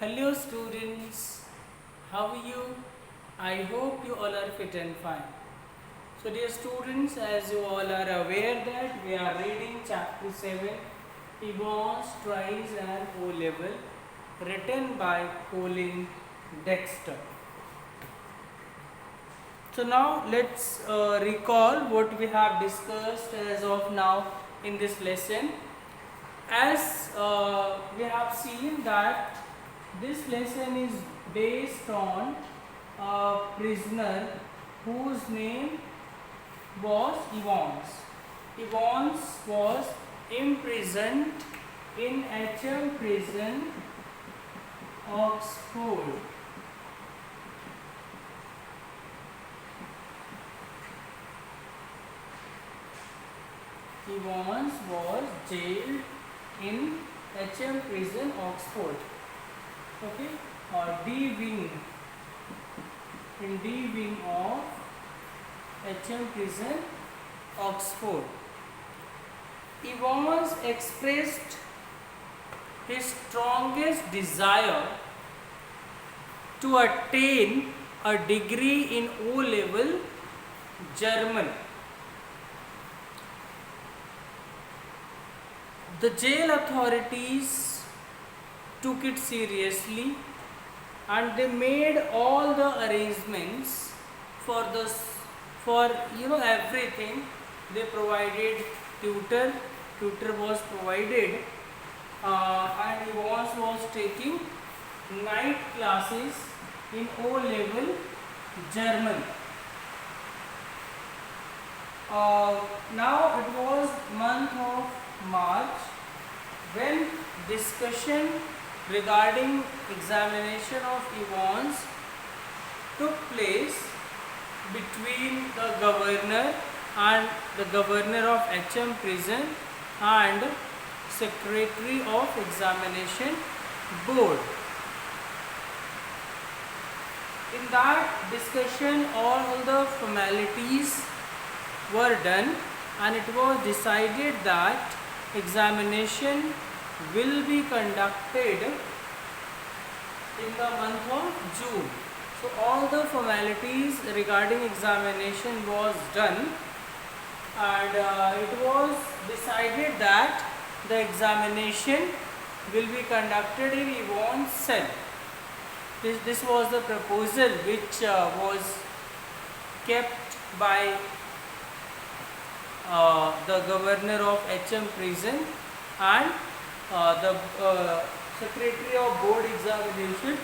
Hello students, how are you? I hope you all are fit and fine. So dear students, as you all are aware that we are reading chapter 7, Evans, Trials and O-Level, written by Colin Dexter. So now let's recall what we have discussed as of now in this lesson. As we have seen that this lesson is based on a prisoner whose name was Evans. Evans was imprisoned in HM prison, Oxford. Evans was jailed in HM prison, Oxford. Okay, or D wing, in D wing of HM prison, Oxford. Evans expressed his strongest desire to attain a degree in O-level German. The jail authorities took it seriously and they made all the arrangements for everything. They provided tutor was provided, and Evans was taking night classes in O-level German. Now it was month of March when discussion regarding examination of Evans took place between the governor and the governor of HM prison and secretary of examination board. In that discussion all the formalities were done and it was decided that examination will be conducted in the month of June. So all the formalities regarding examination was done and it was decided that the examination will be conducted in Evans' cell. This was the proposal which was kept by the governor of HM prison and the secretary of board examination.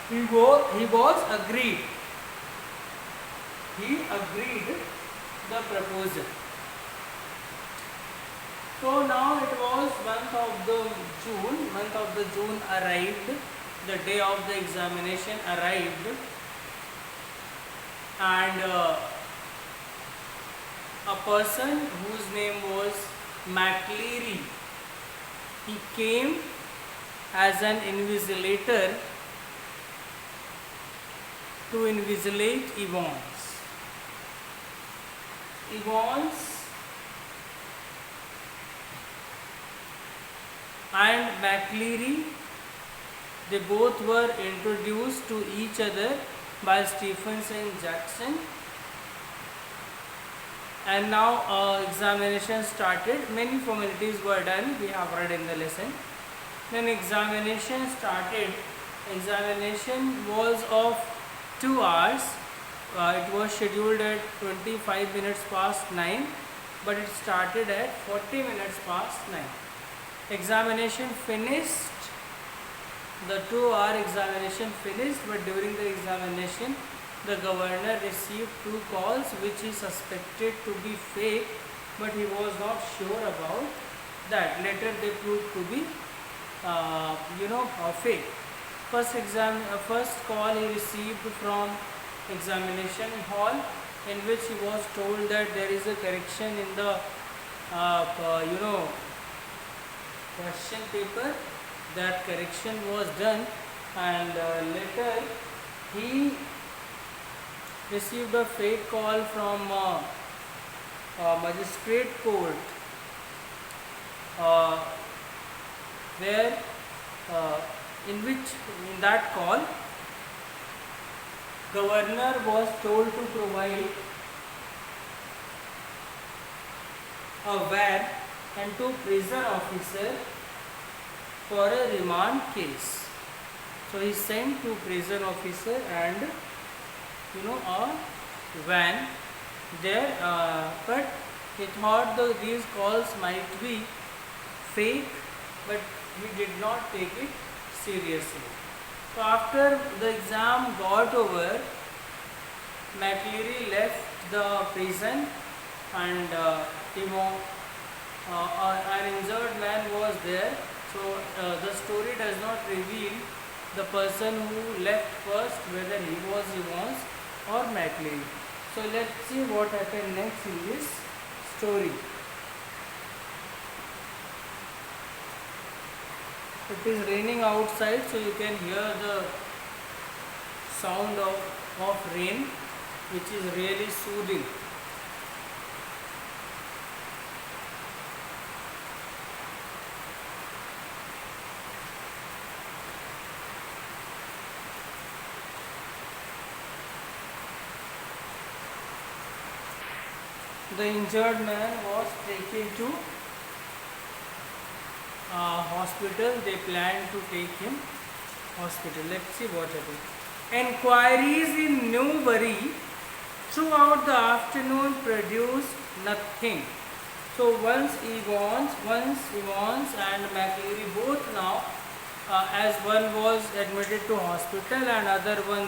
He was agreed. He agreed the proposal. So now it was month of the June arrived, the day of the examination arrived, and a person whose name was McLeary, he came as an invigilator to invigilate Evans. Evans and McLeary, they both were introduced to each other by Stephenson Jackson. And now examination started. Many formalities were done, we have read in the lesson. Then examination started. Examination was of 2 hours. It was scheduled at 25 minutes past 9, but it started at 40 minutes past 9. Examination finished. The 2-hour examination finished, but during the examination the governor received 2 calls which he suspected to be fake, but he was not sure about that. Later they proved to be fake. First call he received from examination hall, in which he was told that there is a correction in the question paper. That correction was done, and later he received a fake call from magistrate court, where uh, in that call, governor was told to provide a van and two prison officers for a remand case. So he sent two prison officer and a van there, but he thought these calls might be fake, but he did not take it seriously. So after the exam got over, McLeary left the prison and an injured man was there. So the story does not reveal the person who left first, whether he was Evans or McLeary. So let's see what happened next in this story. It is raining outside, so you can hear the sound of rain, which is really soothing. The injured man was taken to hospital. They planned to take him hospital. Let's see what happened. Enquiries in Newbury throughout the afternoon produced nothing. So once Evans and McLeary both now, as one was admitted to hospital and other one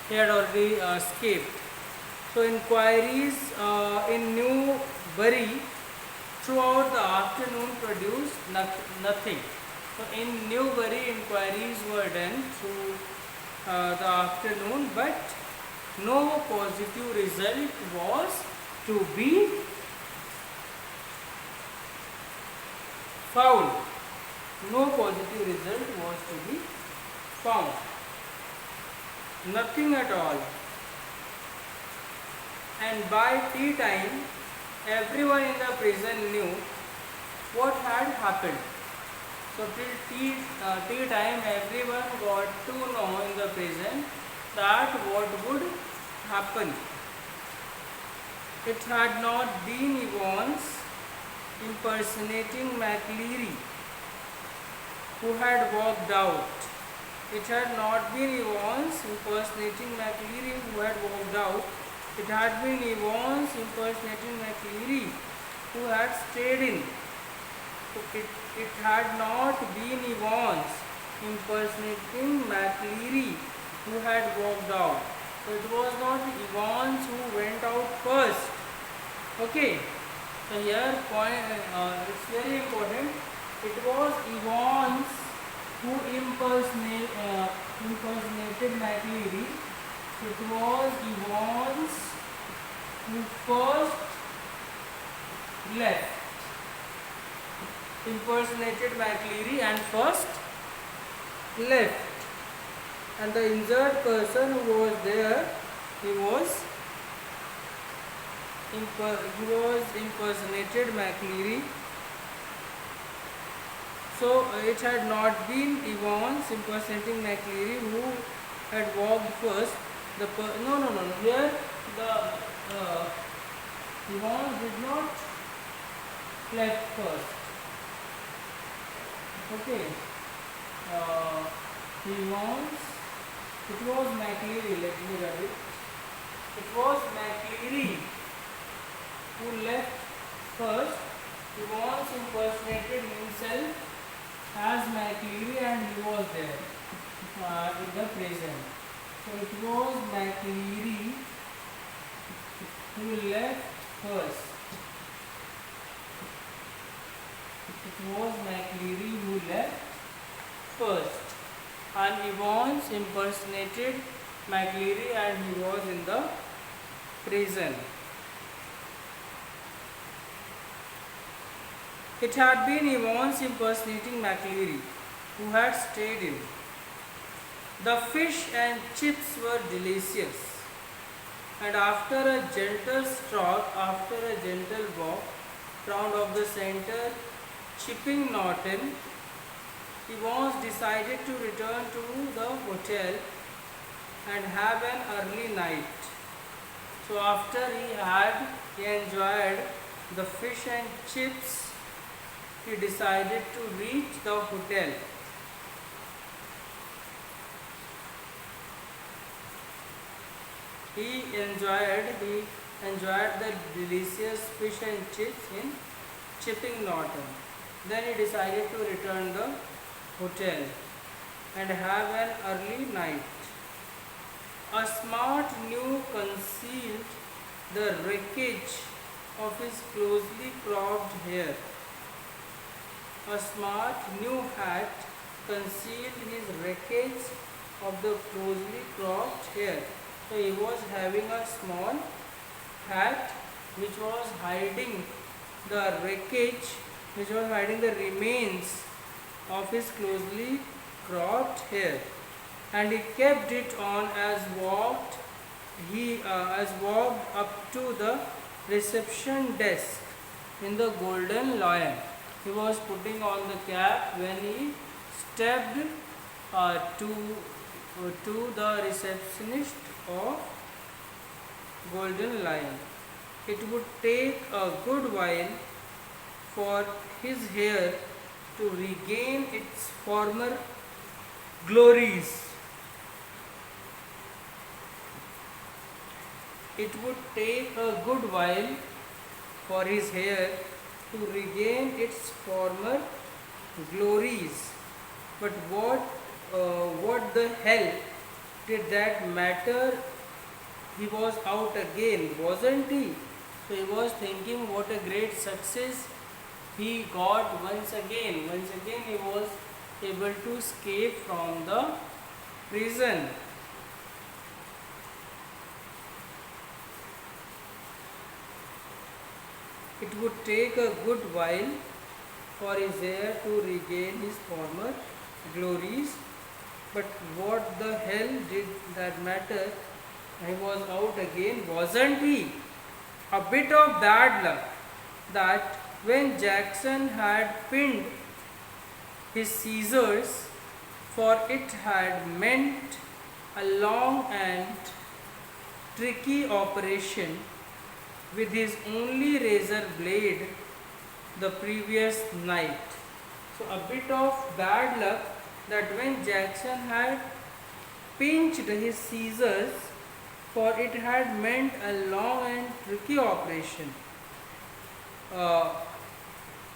he had already escaped. So inquiries in Newbury throughout the afternoon produced nothing. So in Newbury, inquiries were done through the afternoon, but no positive result was to be found. No positive result was to be found. Nothing at all. And by tea time, everyone in the prison knew what had happened. So till tea time, everyone got to know in the prison that what would happen. It had not been Evans impersonating McLeary who had walked out. It had not been Evans impersonating McLeary who had walked out. It had been Evans impersonating McLeary who had stayed in. It had not been Evans impersonating McLeary who had walked out. So it was not Evans who went out first. Okay. So here it's very important. It was Evans who impersonated McLeary. It was Evans who first left, impersonated McLeary and first left, and the injured person who was there, he was impersonated McLeary. So it had not been Evans impersonating McLeary who had walked first. Here the Evans did not left first. Okay. Evans. It was McLeary. Let me write it. It was McLeary who left first. Evans impersonated himself as McLeary and he was there in the prison. So it was McLeary who left first. It was McLeary who left first. And Evans impersonated McLeary and he was in the prison. It had been Evans impersonating McLeary who had stayed in. The fish and chips were delicious, and after a gentle stroke, after a gentle walk round of the center, Chipping Norton, he was decided to return to the hotel and have an early night. So after he enjoyed the fish and chips, he decided to reach the hotel. He enjoyed the delicious fish and chips in Chipping Norton. Then he decided to return the hotel and have an early night. A smart new concealed the wreckage of his closely cropped hair. A smart new hat concealed his wreckage of the closely cropped hair. So he was having a small hat which was hiding the wreckage, which was hiding the remains of his closely cropped hair, and he kept it on as walked up to the reception desk in the Golden Lion. He was putting on the cap when he stepped to the receptionist of Golden Lion. It would take a good while for his hair to regain its former glories. It would take a good while for his hair to regain its former glories. But what the hell did that matter? He was out again, wasn't he? So he was thinking what a great success he got once again. Once again he was able to escape from the prison. It would take a good while for his hair to regain his former glories. But what the hell did that matter? He was out again, wasn't he? A bit of bad luck that when Jackson had pinned his scissors, for it had meant a long and tricky operation with his only razor blade the previous night. So a bit of bad luck that when Jackson had pinched his scissors, for it had meant a long and tricky operation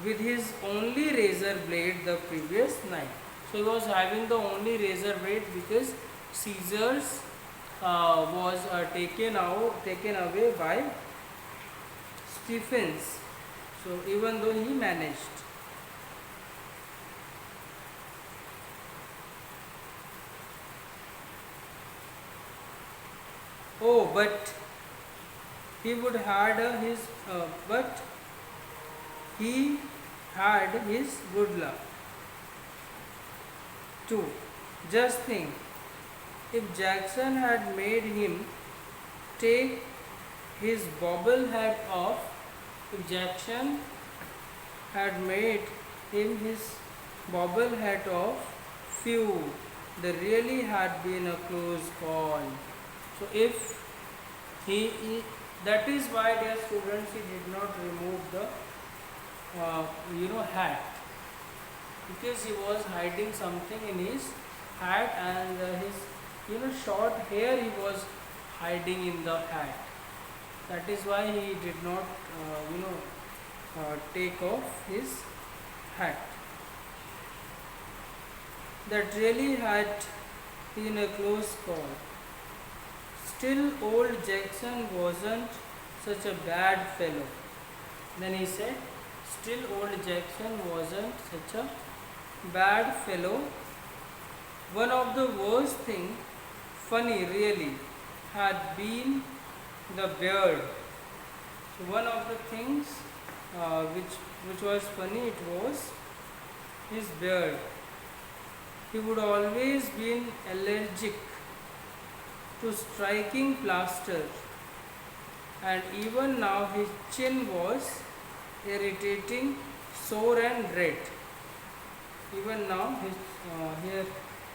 with his only razor blade the previous night. So he was having the only razor blade because scissors was taken away by Stephens. So even though he managed. Oh, but he would had but he had his good luck too. Just think, if Jackson had made him take his bobble hat off, if Jackson had made him his bobble hat off, phew, there really had been a close call. So if that is why, dear students, he did not remove the hat, because he was hiding something in his hat, and his short hair he was hiding in the hat. That is why he did not take off his hat. That really had been a close call. Still, old Jackson wasn't such a bad fellow. Then he said, still old Jackson wasn't such a bad fellow. One of the worst thing, funny really, had been the beard. So one of the things which was funny, it was his beard. He would always been allergic to striking plaster, and even now his chin was irritating, sore and red. Even now, here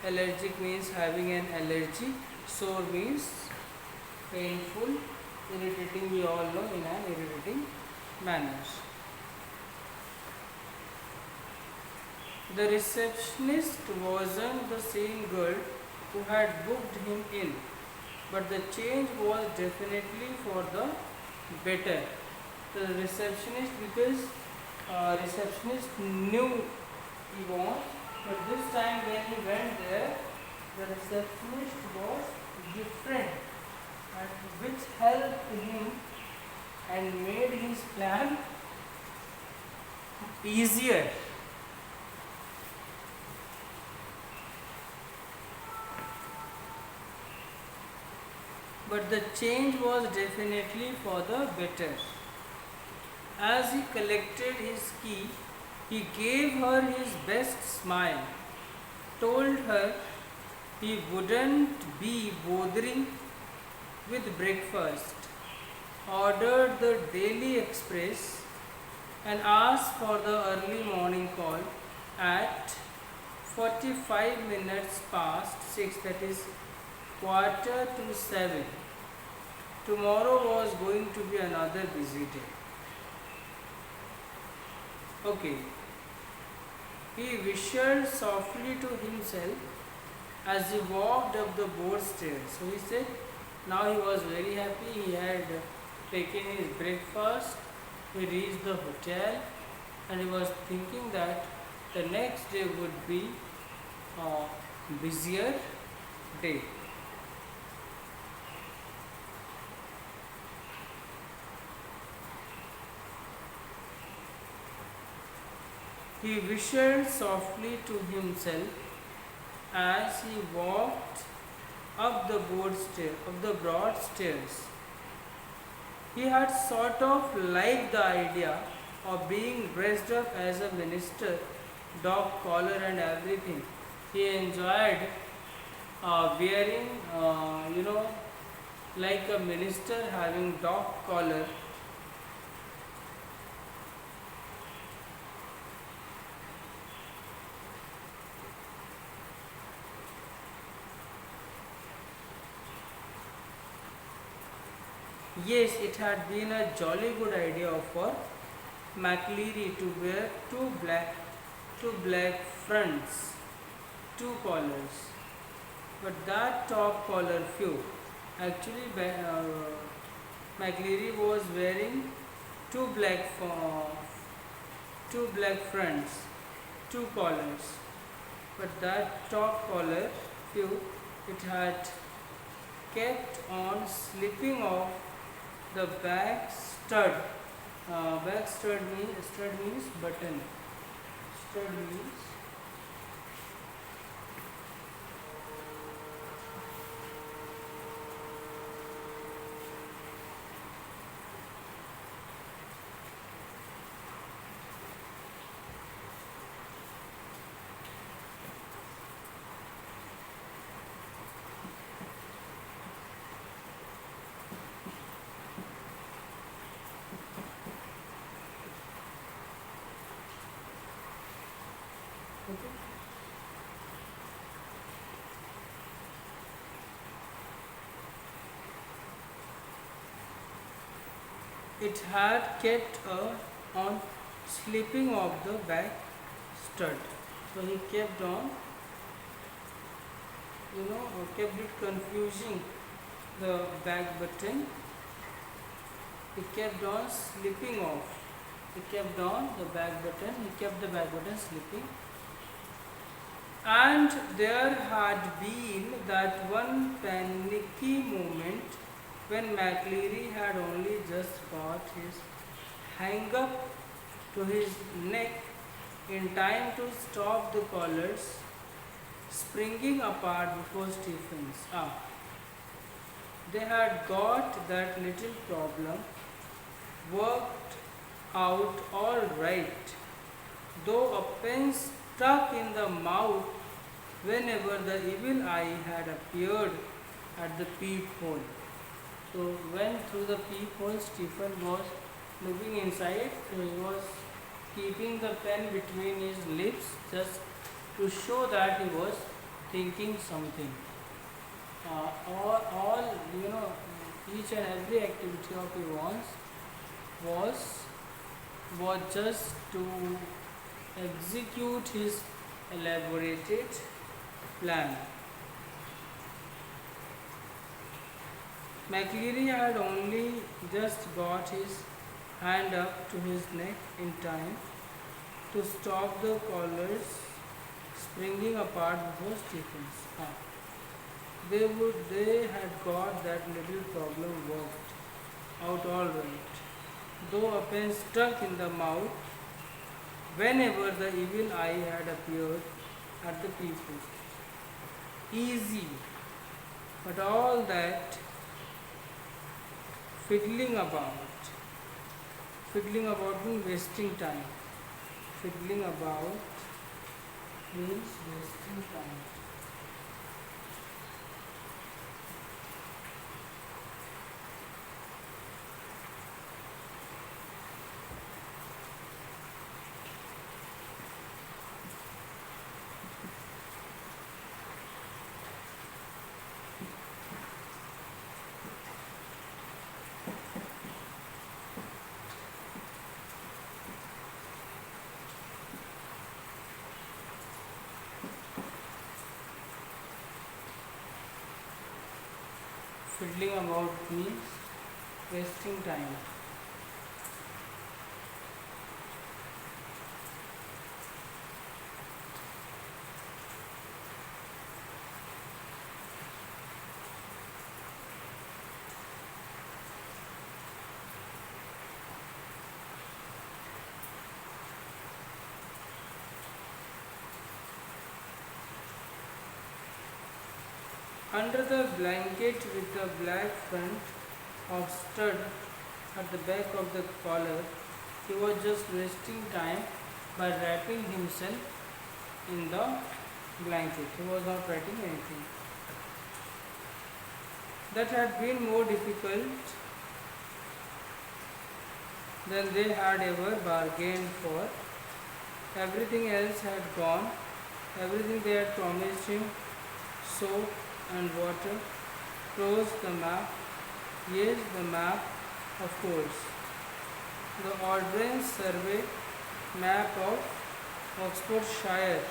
allergic means having an allergy, sore means painful, irritating we all know in an irritating manner. The receptionist wasn't the same girl who had booked him in, but the change was definitely for the better. The receptionist, because receptionist knew he was, but this time when he went there, the receptionist was different, and which helped him and made his plan easier. But the change was definitely for the better. As he collected his key, he gave her his best smile, told her he wouldn't be bothering with breakfast, ordered the Daily Express, and asked for the early morning call at 45 minutes past 6, that is quarter to 7. Tomorrow was going to be another busy day. Okay. He whistled softly to himself as he walked up the board stairs. So he said, now he was very happy. He had taken his breakfast. He reached the hotel and he was thinking that the next day would be a busier day. He whistled softly to himself as he walked up the broad stairs. He had sort of liked the idea of being dressed up as a minister, dog collar and everything. He enjoyed wearing, like a minister having dog collar. Yes, it had been a jolly good idea for McLeary to wear two black fronts, two collars, but that top collar few. Actually, McLeary was wearing two black fronts, two collars, but that top collar few, it had kept on slipping off the back stud. Stud means button. Stud means okay. It had kept on slipping off the back stud. So he kept on, kept it confusing the back button. He kept on slipping off. He kept on the back button. He kept the back button slipping. And there had been that one panicky moment when McLeary had only just got his hang up to his neck in time to stop the collars springing apart before Stephen's. They had got that little problem worked out all right, though a pen stuck in the mouth whenever the evil eye had appeared at the peephole. So when through the peephole Stephen was looking inside, so he was keeping the pen between his lips, just to show that he was thinking something. All each and every activity of Ivan's was just to execute his elaborated plan. McLeary had only just got his hand up to his neck in time to stop the collars springing apart before Stephens. They had got that little problem worked out all right, though a pen stuck in the mouth whenever the evil eye had appeared at the people. Easy, but all that fiddling about means wasting time. Fiddling about means wasting time. Fiddling about means wasting time. Under the blanket with the black front of stud at the back of the collar, he was just wasting time by wrapping himself in the blanket. He was not writing anything. That had been more difficult than they had ever bargained for. Everything else had gone, everything they had promised him, soap and water, clothes, the map, yes, the map, of course, the Ordnance Survey map of Oxfordshire.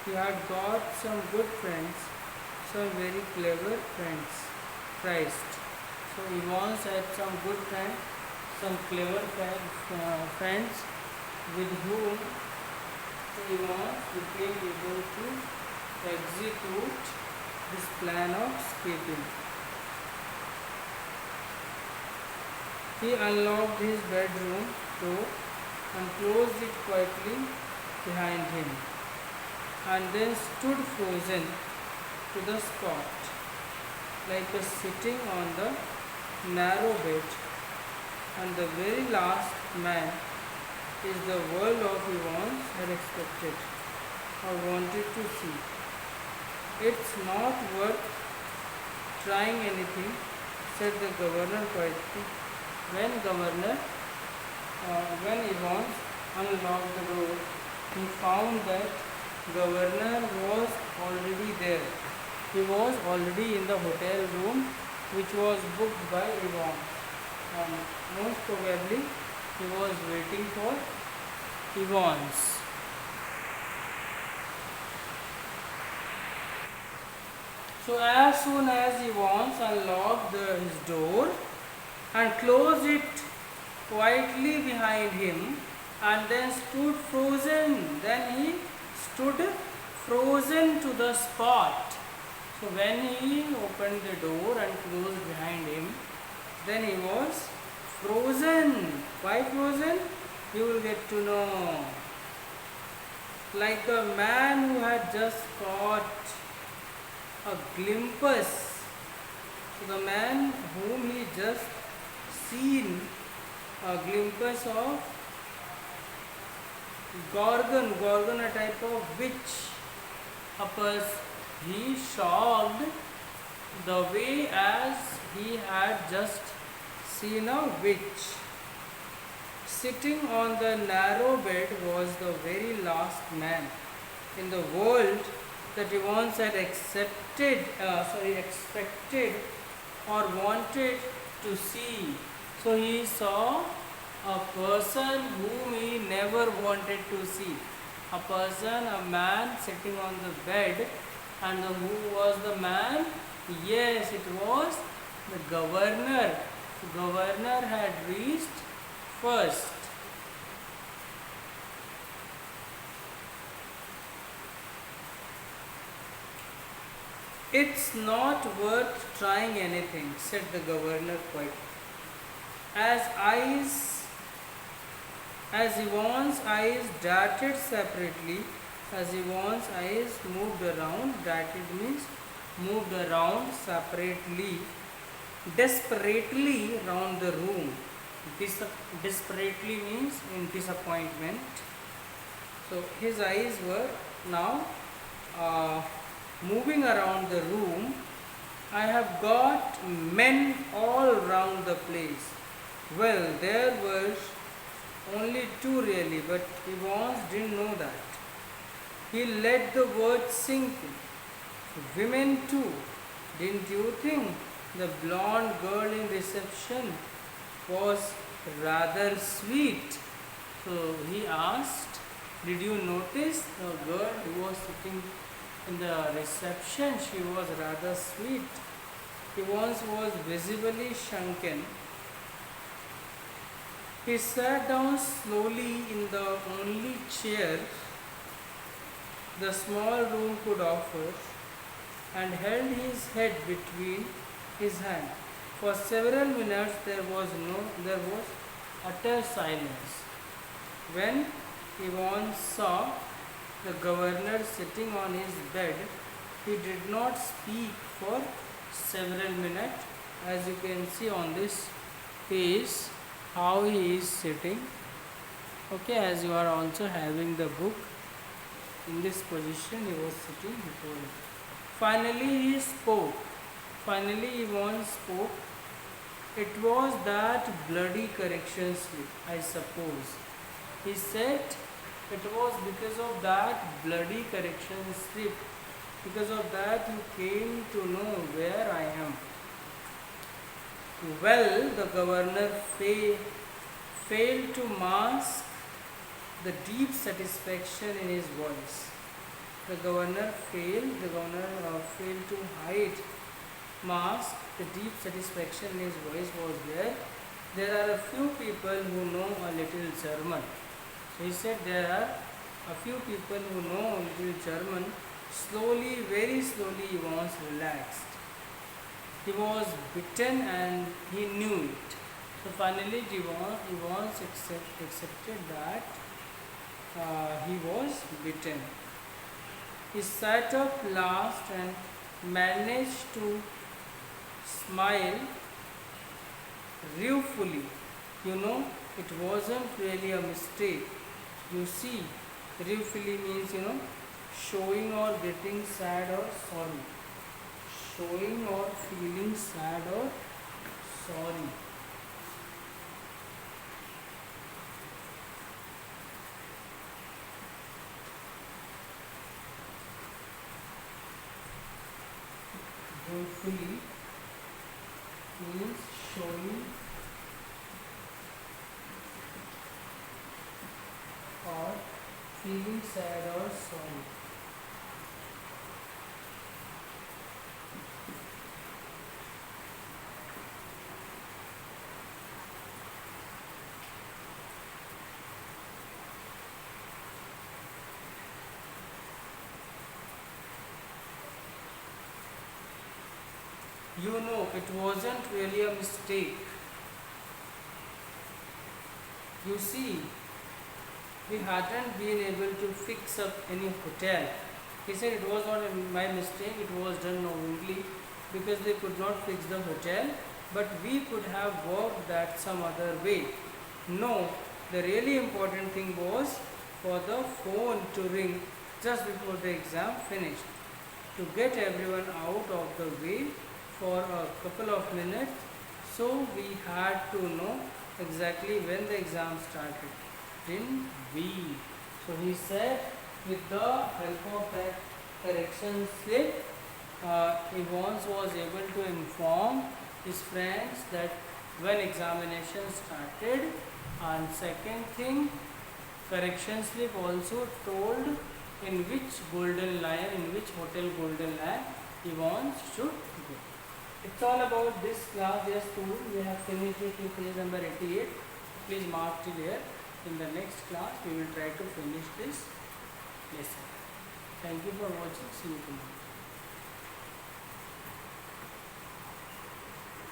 He had got some good friends, some very clever friends, Christ. So he once had some good friends, some clever friends with whom he once became able to execute this plan of escaping. He unlocked his bedroom door and closed it quietly behind him, and then stood frozen to the spot, like a sitting on the narrow bed. And the very last man is the world of Evans had expected or wanted to see. It's not worth trying anything, said the governor quietly. When Evans unlocked the door, he found that governor was already there. He was already in the hotel room which was booked by Evans. Most probably he was waiting for Evans. So as soon as Evans unlocked his door and closed it quietly behind him and then stood frozen, then he stood frozen to the spot. So when he opened the door and closed behind him, then he was frozen. Why frozen? You will get to know. Like the man who had just caught a glimpse. So the man whom he just seen a glimpse of Gorgon, a type of witch. He shocked the way as he had just seen a witch. Sitting on the narrow bed was the very last man. in the world that he once had expected or wanted to see. So he saw a person whom he never wanted to see. A person, a man sitting on the bed, and who was the man? Yes, it was the governor. The governor had reached first. It's not worth trying anything, said the governor quietly. As Yvonne's eyes darted separately, as Yvonne's eyes moved around, darted means moved around separately, desperately round the room. Desperately means in disappointment. So his eyes were now moving around the room. I have got men all round the place. Well, there was only two really, but Yvonne didn't know that. He let the words sink in. Women too. Didn't you think the blonde girl in reception was rather sweet? So he asked, did you notice the girl who was sitting in the reception? She was rather sweet. Yvonne was visibly shrunken. He sat down slowly in the only chair the small room could offer and held his head between his hands. For several minutes there was utter silence. When Yvonne saw the governor sitting on his bed, he did not speak for several minutes. As you can see on this page, how he is sitting. Okay, as you are also having the book, in this position he was sitting before it. Finally he spoke. Finally Yvonne spoke. It was that bloody correction slip, I suppose. He said it was because of that bloody correction slip. Because of that you came to know where I am. Well, the governor failed to mask the deep satisfaction in his voice. The governor failed to mask the deep satisfaction in his voice was there. There are a few people who know a little German. So he said there are a few people who know a little German. Slowly, very slowly, he was relaxed. He was bitten and he knew it. So finally, he was accepted that he was bitten. He sat up last and managed to smile ruefully. You know, it wasn't really a mistake. You see, ruefully means, showing or getting sad or sorry. Showing or feeling sad or sorry. Ruefully means showing or feeling sad or sorry. You know, it wasn't really a mistake. You see, we hadn't been able to fix up any hotel. He said it was not my mistake, it was done knowingly because they could not fix the hotel, but we could have worked that some other way. No, the really important thing was for the phone to ring just before the exam finished to get everyone out of the way for a couple of minutes, so we had to know exactly when the exam started, didn't we? So he said with the help of that correction slip, Evans was able to inform his friends that when examination started. And second thing, correction slip also told in which golden lion, in which hotel golden lion Evans should go. It's all about this class. Yes, students, we have finished it with page number 88. Please mark till here. In the next class, we will try to finish this lesson. Thank you for watching. See you tomorrow.